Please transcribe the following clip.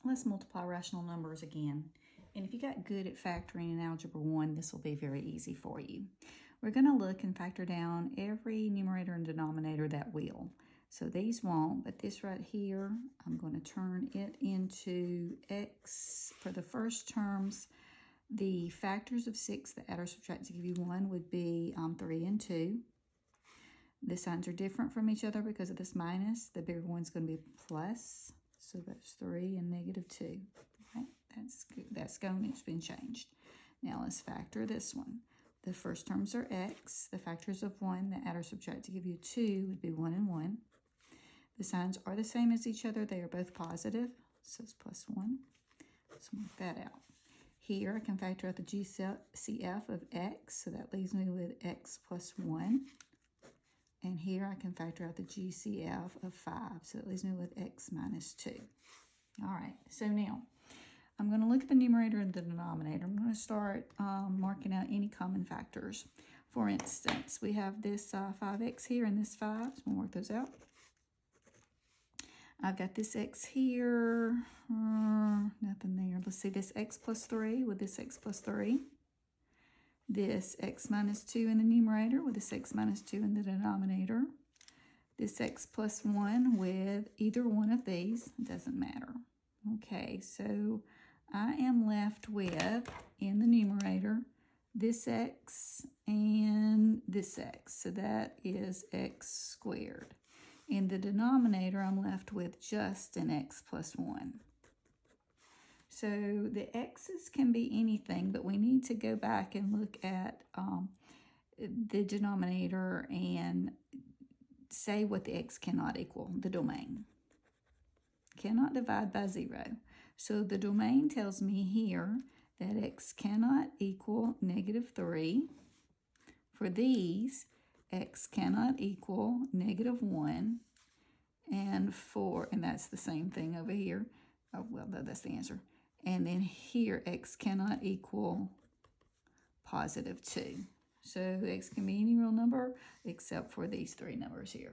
Let's multiply rational numbers again. And if you got good at factoring in Algebra 1, this will be very easy for you. We're going to look and factor down every numerator and denominator that will. So these won't, but this right here, I'm going to turn it into x. For the first terms, the factors of 6 that add or subtract to give you 1 would be 3 and 2. The signs are different from each other because of this minus. The bigger one's going to be plus. So that's 3 and negative 2. Right? That's going, it's been changed. Now let's factor this one. The first terms are x. The factors of 1 that add or subtract to give you 2 would be 1 and 1. The signs are the same as each other. They are both positive. So it's plus 1. Let's mark that out. Here I can factor out the GCF of x. So that leaves me with x plus 1. And here I can factor out the GCF of 5. So that leaves me with x minus 2. All right, so now I'm going to look at the numerator and the denominator. I'm going to start marking out any common factors. For instance, we have this 5x here and this 5. So we'll work those out. I've got this x here, nothing there. Let's see, this x plus 3 with this x plus 3. This x minus 2 in the numerator with this x minus 2 in the denominator. This x plus 1 with either one of these. It doesn't matter. Okay, so I am left with, in the numerator, this x and this x. So that is x squared. In the denominator, I'm left with just an x plus 1. So the x's can be anything, but we need to go back and look at the denominator and say what the x cannot equal, the domain. Cannot divide by 0. So the domain tells me here that x cannot equal negative 3. For these, x cannot equal negative 1. And that's the same thing over here. Oh, well, that's the answer. And then here, x cannot equal positive 2. So x can be any real number except for these three numbers here.